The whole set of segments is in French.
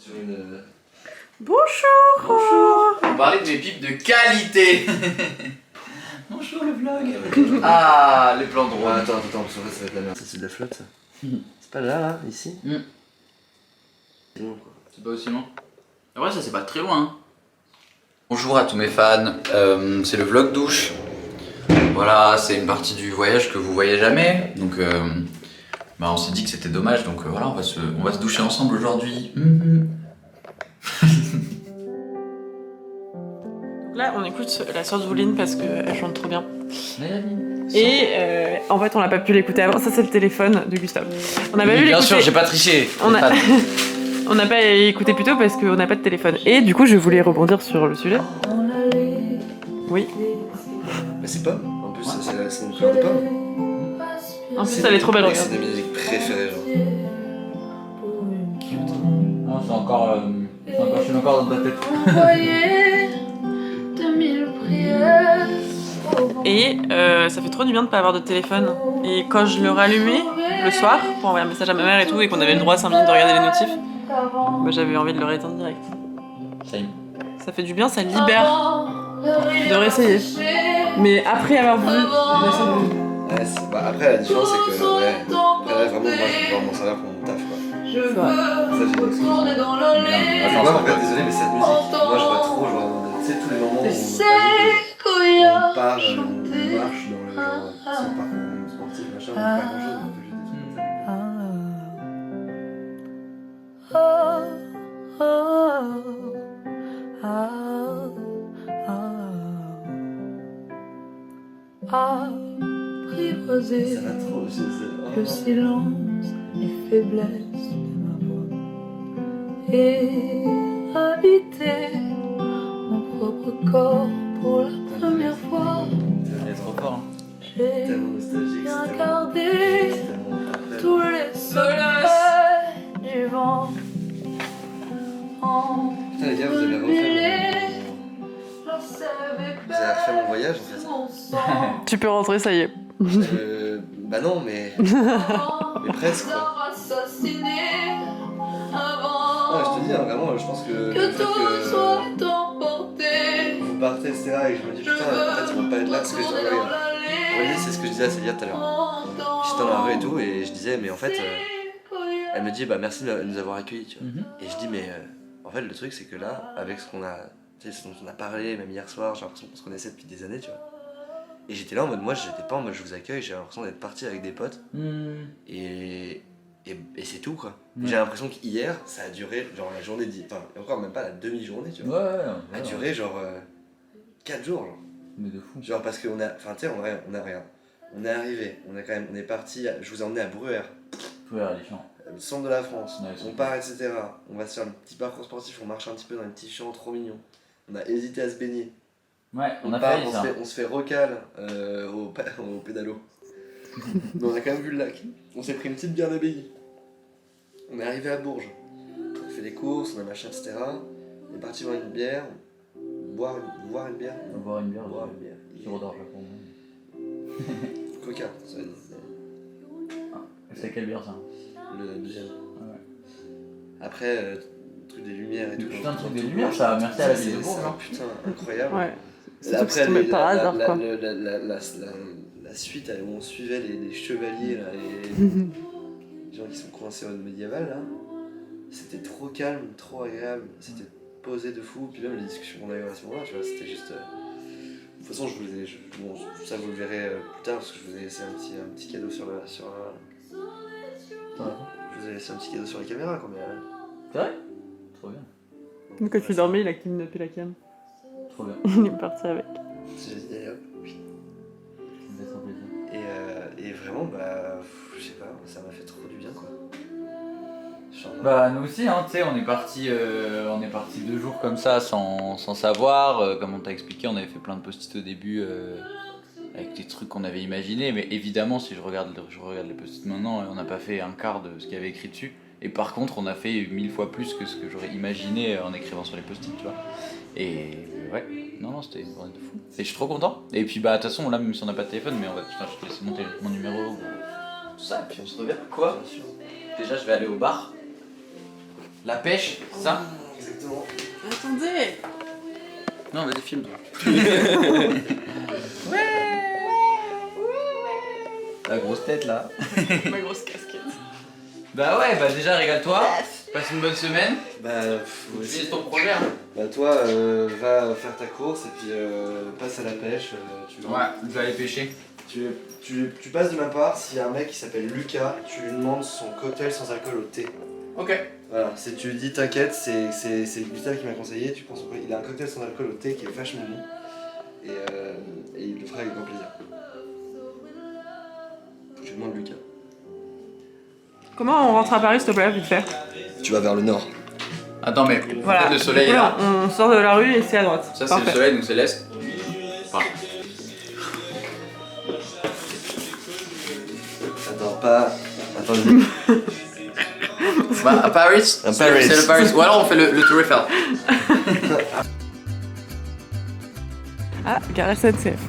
sur une... Bonjour. Bonjour. On parlait de mes pipes de qualité. Bonjour le vlog. Ah, les plans drôles. Ah, attends, parce qu'en fait ça va être la merde. Ça c'est de la flotte ça. C'est pas là, ici C'est long quoi. C'est pas aussi loin. En vrai ça c'est pas très loin. Hein. Bonjour à tous mes fans, c'est le vlog douche. Voilà, c'est une partie du voyage que vous voyez jamais. Donc bah, on s'est dit que c'était dommage, donc voilà, on va se doucher ensemble aujourd'hui. Là, on écoute la sœur de Vouline parce qu'elle chante trop bien. Et en fait, on n'a pas pu l'écouter avant. Ça, c'est le téléphone de Gustave. On n'a pas pu l'écouter. Bien sûr, j'ai pas triché. On n'a pas écouté plus tôt parce qu'on n'a pas de téléphone. Et du coup, je voulais rebondir sur le sujet. Oui. Mais c'est Pomme. En plus, c'est une couleur de Pomme. En plus, elle est trop belle, regarde. C'est des musiques préférées, genre. Non, c'est encore. Je suis encore dans ta tête. Et ça fait trop du bien de pas avoir de téléphone. Et quand je le rallumais le soir pour envoyer un message à ma mère et tout, et qu'on avait le droit à 5 minutes de regarder les notifs, bah, j'avais envie de le rééteindre direct. Ça fait du bien, ça libère de réessayer. Mais après avoir voulu, Ouais, après, la différence c'est que, ouais, après, vraiment, moi je vais voir mon salaire pour mon taf quoi. c'est vrai. Ça, j'ai une excuse. Moi, en fait, désolé, mais cette musique, moi je vois trop, genre, tu sais, tous les moments où on part, on marche dans le genre, si on part pour sportif, machin, on fait pas grand chose, on fait juste des trucs comme ça. Apprivoiser Ça va trop, le silence, les faiblesses de ma voix et habiter mon propre corps pour la première fois. Elle est trop fort. Hein. J'ai Tellement nostalgique, bien c'est tellement... gardé c'est tellement après. tous les secrets du vent. Putain les gars, vous avez refait mon voyage en fait. Tu peux rentrer, ça y est. Bah non, mais presque quoi. Non, je te dis, hein, vraiment, je pense que le fait que vous partez, etc. et que je me dis putain, en fait, ils vont pas être là parce que je dois regarder. Vous voyez, c'est ce que je disais à Célia tout à l'heure. J'étais dans la rue et tout, et je disais, mais en fait, elle me dit, bah merci de nous avoir accueillis, tu vois. Et je dis, mais en fait, le truc, c'est que là, avec ce qu'on a, tu sais, ce dont on a parlé, même hier soir, j'ai l'impression qu'on se connaissait depuis des années, tu vois. Et j'étais là en mode, moi, j'étais pas en mode je vous accueille, j'ai l'impression d'être parti avec des potes. Et c'est tout quoi. J'ai l'impression qu'hier ça a duré genre la journée enfin et encore même pas la demi-journée tu vois. Ouais. A duré genre 4 jours genre. Mais de fou. Genre parce qu'on a, enfin tu sais on a rien. On est arrivé, on est parti, je vous ai emmené à Breuer. Ouais, Alichamps. Le centre de la France, Ouais, on part etc. On va se faire le petit parcours sportif, on marche un petit peu dans les petits champs trop mignons. On a hésité à se baigner. Ouais, on a part, failli ça. on se fait recal au pédalo. Mais on a quand même vu le lac. On s'est pris une petite bière d'abbaye. On est arrivé à Bourges. On a fait des courses, on a machin, etc. On est parti boire une bière. Boire une bière. Boire une bière. Boire une bière. Sur d'or Japon. Coca, ça veut dire. C'est quelle bière ça? Le deuxième. Ouais. Après, truc des lumières et tout. Putain, truc des lumières, ça, merci à la ville de Bourges. C'est putain incroyable. Ouais. Après, tombé par hasard, quoi. la suite où on suivait les chevaliers là, les gens qui sont coincés au médiéval là, c'était trop calme, trop agréable, c'était posé de fou, puis même les discussions qu'on a eues à ce moment-là, tu vois, c'était juste... De toute façon, bon, ça vous le verrez plus tard parce que je vous ai laissé un petit cadeau sur la... Je vous ai laissé un petit cadeau sur les caméras quoi, mais... C'est vrai? Trop bien. Donc quand tu dormais, il a kidnappé la cam. Trop bien. Il est parti avec. J'ai dit hop, oui. Ça me fait trop plaisir. Et vraiment, bah, je sais pas, ça m'a fait trop du bien quoi. Genre, Bah nous aussi, hein, tu sais, on est parti 2 jours comme ça sans savoir. Comme on t'a expliqué, on avait fait plein de post-it au début avec des trucs qu'on avait imaginés. Mais évidemment, si je regarde les post-it maintenant, on n'a pas fait un quart de ce qu'il y avait écrit dessus. Et par contre, on a fait 1000 fois plus que ce que j'aurais imaginé en écrivant sur les post-it, tu vois. Et ouais, non, c'était vraiment de fou. Et je suis trop content. Et puis bah de toute façon, là, même si on n'a pas de téléphone, mais je te laisse monter mon numéro, tout ça, et puis on se reverra. Quoi? Déjà, je vais aller au bar. La pêche, ça? Exactement. Attendez. Non, vas-y, filme. La grosse tête là. Ma grosse casquette. Bah ouais, bah déjà régale-toi. Passe une bonne semaine. Bah, faut aussi. Utilise ton projet. Hein. Bah, toi, va faire ta course et puis passe à la pêche. Tu vois. Ouais, je vais aller pêcher. Tu passes de ma part, s'il y a un mec qui s'appelle Lucas, tu lui demandes son cocktail sans alcool au thé. Ok. Voilà, si tu lui dis t'inquiète, c'est Gustave qui m'a conseillé, tu penses il a un cocktail sans alcool au thé qui est vachement bon. Et il le fera avec grand plaisir. Je demande Lucas. Comment on rentre à Paris, s'il te plaît, vite fait? Tu vas vers le nord. Attends, mais Voilà. le soleil est Là, là. on sort de la rue et c'est à droite. Ça, c'est Parfait. le soleil, donc c'est l'est. Voilà. Attends, pas. Attendez. Bah, à Paris, À c'est Paris. le Paris. Ou alors on fait le Tour Eiffel. Ah, gare SNCF.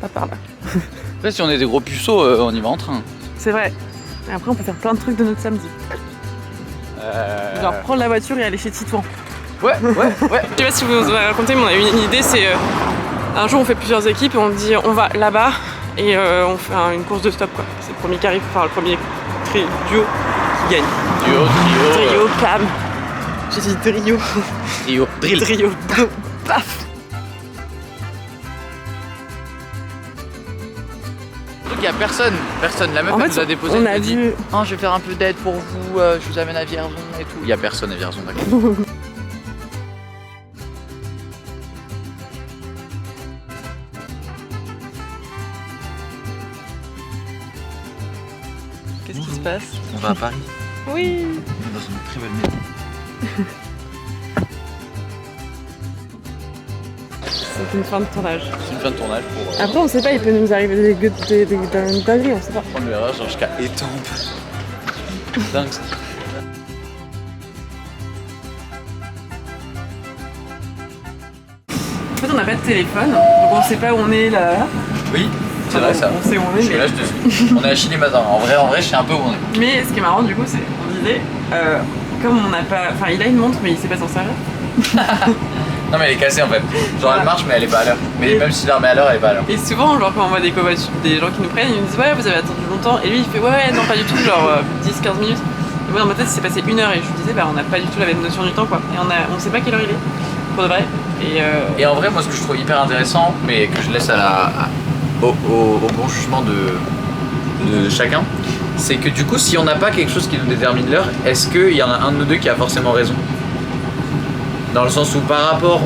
Pas par là. En fait, si on est des gros puceaux, on y va en train. C'est vrai. Et après, on peut faire plein de trucs de notre samedi. Genre prendre la voiture et aller chez Titouan. Ouais. Je sais pas si vous avez raconté, mais on a eu une idée, c'est un jour on fait plusieurs équipes et on dit on va là-bas et on fait une course de stop quoi. C'est le premier qui arrive, enfin le premier duo qui gagne. Trio, Pam. J'ai dit trio. Drill. Trio, paf. Il y a personne. La meuf En elle fait, nous a déposé. on elle a nous dit vu. oh, je vais faire un peu d'aide pour vous, je vous amène à Vierzon et tout. Il y a personne à Vierzon, d'accord. Qu'est-ce qui se passe? On va à Paris. Oui. On est dans une très belle maison. C'est une fin de tournage. C'est une fin de tournage pour Après, on sait pas, il peut nous arriver des dingueries, on sait pas. prendre le virage genre jusqu'à Étampes. Dingue ça. En fait, on n'a pas de téléphone, donc on sait pas où on est là. Oui, c'est vrai ça. On sait où on est, Je suis là, je te suis. On est à Chili-Matin. En vrai, je sais un peu où on est. Mais ce qui est marrant du coup, c'est qu'on disait, comme on n'a pas. Enfin, il a une montre, mais il sait pas s'en servir. Non, mais elle est cassée en fait. Genre elle marche, mais elle est pas à l'heure. Mais même si je la remets à l'heure, elle est pas à l'heure. Et souvent, genre, quand on voit des gens qui nous prennent, ils nous disent ouais, vous avez attendu longtemps. Et lui, il fait ouais, non, pas du tout, genre 10-15 minutes. Et moi, dans ma tête, c'est passé 1 heure. Et je lui disais, bah, on n'a pas du tout la même notion du temps, quoi. Et on sait pas quelle heure il est, pour de vrai. Et en vrai, moi, ce que je trouve hyper intéressant, mais que je laisse au bon jugement de chacun, c'est que du coup, si on n'a pas quelque chose qui nous détermine l'heure, est-ce qu'il y en a un de nous deux qui a forcément raison? Dans le sens où par rapport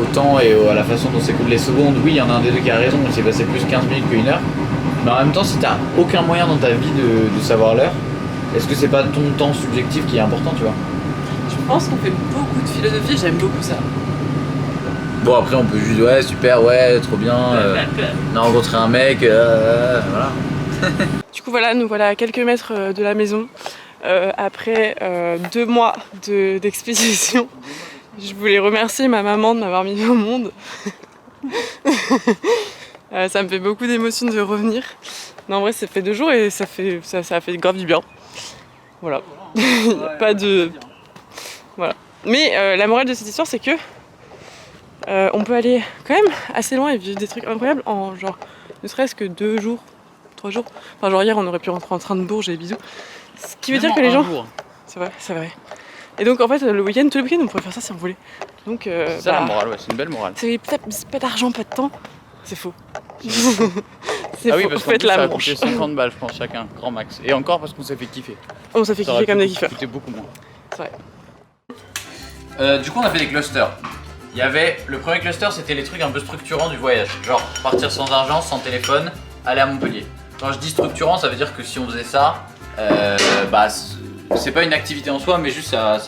au temps et à la façon dont s'écoulent les secondes, oui, il y en a un des deux qui a raison, il s'est passé plus 15 minutes qu'une heure. Mais en même temps, si t'as aucun moyen dans ta vie de savoir l'heure, est-ce que c'est pas ton temps subjectif qui est important, tu vois? Je pense qu'on fait beaucoup de philosophie, j'aime beaucoup ça. Bon, après, on peut juste, ouais, super, ouais, trop bien, on a rencontré un mec, voilà. Du coup, voilà, nous voilà à quelques mètres de la maison. Après 2 mois d'expédition, je voulais remercier ma maman de m'avoir mis au monde. Ça me fait beaucoup d'émotion de revenir. Non, en vrai, ça fait 2 jours et ça a fait grave du bien. Voilà. Il n'y a pas de. Voilà. Mais la morale de cette histoire, c'est que on peut aller quand même assez loin et vivre des trucs incroyables en genre ne serait-ce que 2 jours, 3 jours. Enfin, genre hier, on aurait pu rentrer en train de Bourges et bisous. Ce qui veut dire que les gens. C'est vrai. Et donc en fait, le week-end, tout le week-end, on pourrait faire ça si on voulait. Donc. C'est ça la morale, ouais, c'est une belle morale. C'est pas d'argent, pas de temps. C'est faux. Ah oui, parce qu'en faites plus, ça la a manche. coûté 50 balles, je pense, chacun, grand max. Et encore parce qu'on s'est fait kiffer. On s'est fait Ça aurait kiffer comme des pu kiffeurs. coûter beaucoup moins. C'est vrai. Du coup, on a fait des clusters. Il y avait le premier cluster, c'était les trucs un peu structurants du voyage, genre partir sans argent, sans téléphone, aller à Montpellier. Quand je dis structurant, ça veut dire que si on faisait ça, bah c'est pas une activité en soi, mais juste ça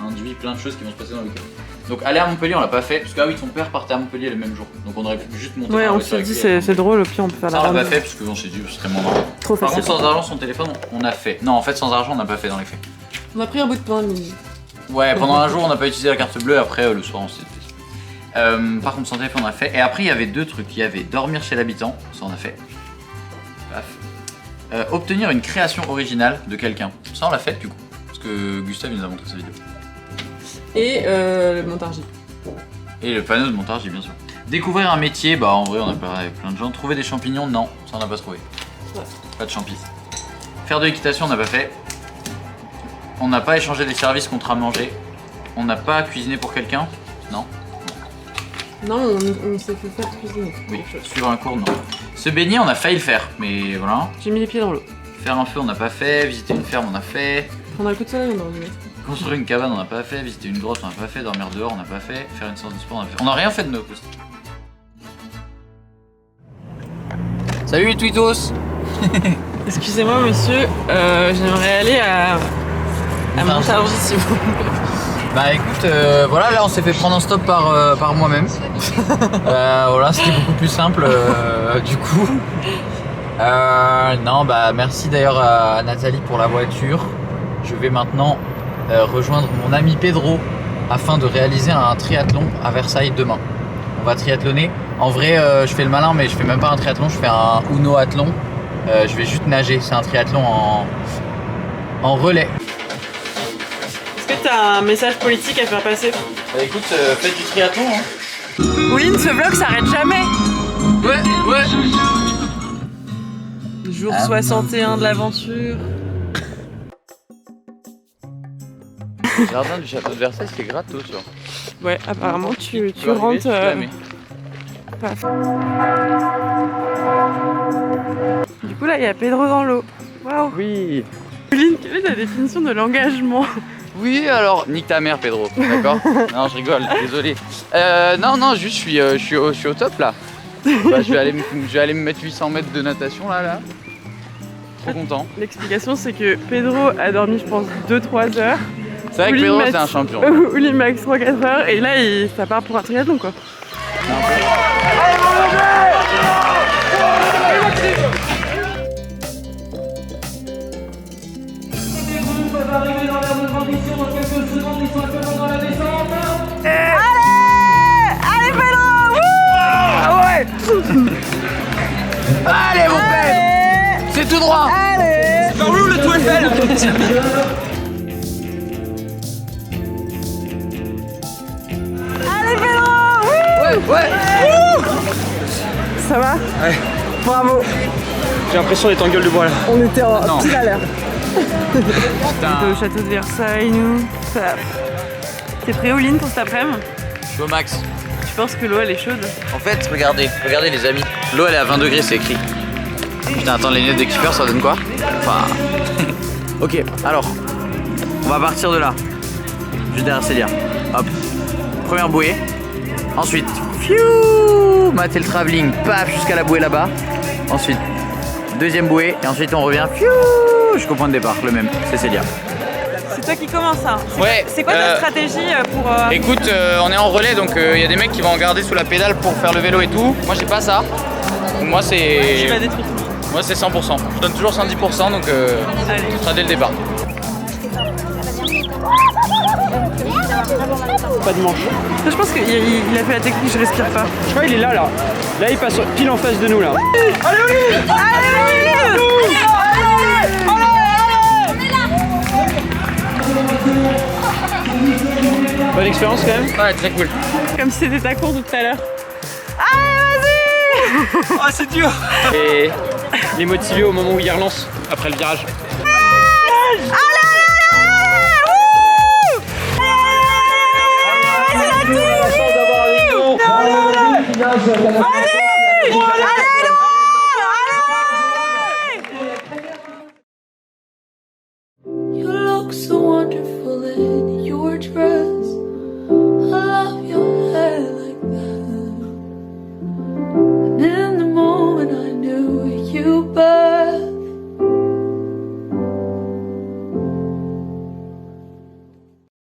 induit plein de choses qui vont se passer dans le week-end. Donc aller à Montpellier, on l'a pas fait parce que ah oui, ton père partait à Montpellier le même jour, donc on aurait pu juste monter. Ouais, dans la on voiture s'est dit avec lui. c'est drôle, puis on peut faire Ça la on l'a pas randonnée. fait parce qu'on s'est dit ce serait moins marrant. Trop Par facile. contre, sans argent, son téléphone, on a fait. Non, en fait, sans argent, on n'a pas fait dans les faits. On a pris un bout de pain le midi. Ouais, pendant un jour, on n'a pas utilisé la carte bleue, après, le soir, on s'est fait. Par contre, sans téléphone, on a fait. Et après, il y avait 2 trucs. Il y avait dormir chez l'habitant, ça, on a fait. Paf. Obtenir une création originale de quelqu'un, ça, on l'a fait, du coup. Parce que Gustave il nous a montré sa vidéo. Et le montargie. Et le panneau de montage, bien sûr. Découvrir un métier, bah en vrai on a parlé avec plein de gens. Trouver des champignons, non, ça on n'a pas trouvé. Ouais. Pas de champis. Faire de l'équitation, on n'a pas fait. On n'a pas échangé des services contre à manger. On n'a pas cuisiné pour quelqu'un, non. Non, on s'est fait faire cuisiner. Oui, suivre un cours, non. Se baigner, on a failli le faire, mais voilà. J'ai mis les pieds dans l'eau. Faire un feu, on n'a pas fait. Visiter une ferme, on a fait. Prendre un coup de soleil, on aurait dû mettre. Construire une cabane, on n'a pas fait. Visiter une grotte, on n'a pas fait. Dormir dehors, on n'a pas fait. Faire une séance de sport, on a fait. On n'a rien fait de nos posts. Salut les twittos. Excusez-moi monsieur, j'aimerais aller à Montargis si vous voulez. Bah écoute, voilà, là on s'est fait prendre en stop par moi-même. Voilà, c'était beaucoup plus simple du coup. Non, bah merci d'ailleurs à Nathalie pour la voiture. Je vais maintenant rejoindre mon ami Pedro afin de réaliser un triathlon à Versailles demain. On va triathlonner. En vrai, je fais le malin, mais je fais même pas un triathlon, je fais un Uno-athlon. Je vais juste nager, c'est un triathlon en relais. Est-ce que t'as un message politique à faire passer? Bah écoute, faites du triathlon hein. Ouline, ce vlog s'arrête jamais. Ouais. Jour 61 de l'aventure. Le jardin du château de Versailles, c'est gratos, tu vois. Ouais, apparemment tu rentres. Paf. Du coup là, il y a Pedro dans l'eau. Waouh. Oui. Ouline, quelle est ta définition de l'engagement? Oui, alors, nique ta mère, Pedro, d'accord? Non, je rigole, désolé. Non, juste, je suis au top, là. Bah, je vais aller me mettre 800 mètres de natation, là. Trop content. L'explication, c'est que Pedro a dormi, je pense, 2-3 heures. C'est vrai que Pedro, c'est un champion. Ouline max 3-4 heures, et là, ça part pour un triathlon, quoi. Allez, mon père! C'est tout droit! Allez! C'est par où le Tour Eiffel? Allez, Pedro! Ouais! Ça va? Ouais. Bravo! J'ai l'impression d'être en gueule de bois là. On était Non. pile à l'heure. On Putain, était au château de Versailles, nous. Ça... T'es prêt, Ouline, pour cet après-midi? je suis au max. Tu penses que l'eau, elle est chaude? En fait, regardez les amis. L'eau, elle est à 20 degrés, c'est écrit. Putain, attends, les lunettes de keeper, ça donne quoi? Enfin... Ok, alors, on va partir de là. Juste derrière Célia. Hop. Première bouée. Ensuite, fiou, mater le travelling, paf, jusqu'à la bouée là-bas. Ensuite, deuxième bouée. Et ensuite, on revient, fiou, jusqu'au point de départ, le même. C'est Célia. C'est toi qui commence, hein? Ouais. C'est quoi ta stratégie pour... Écoute, on est en relais, donc il y a des mecs qui vont garder sous la pédale pour faire le vélo et tout. Moi, j'ai pas ça. Donc, moi, c'est... Tu vas détruire tout. Moi, c'est 100%. Je donne toujours 110%, donc Allez. ce sera dès le départ. Pas de manche. Je pense qu'il a fait la technique, je respire pas. Je crois qu'il est là. Là, il passe pile en face de nous là. Bonne expérience quand même. Ouais, très cool. Comme si c'était ta cour tout à l'heure. Allez, vas-y! Ah, c'est dur. Et les motiver au moment où il relance après le virage.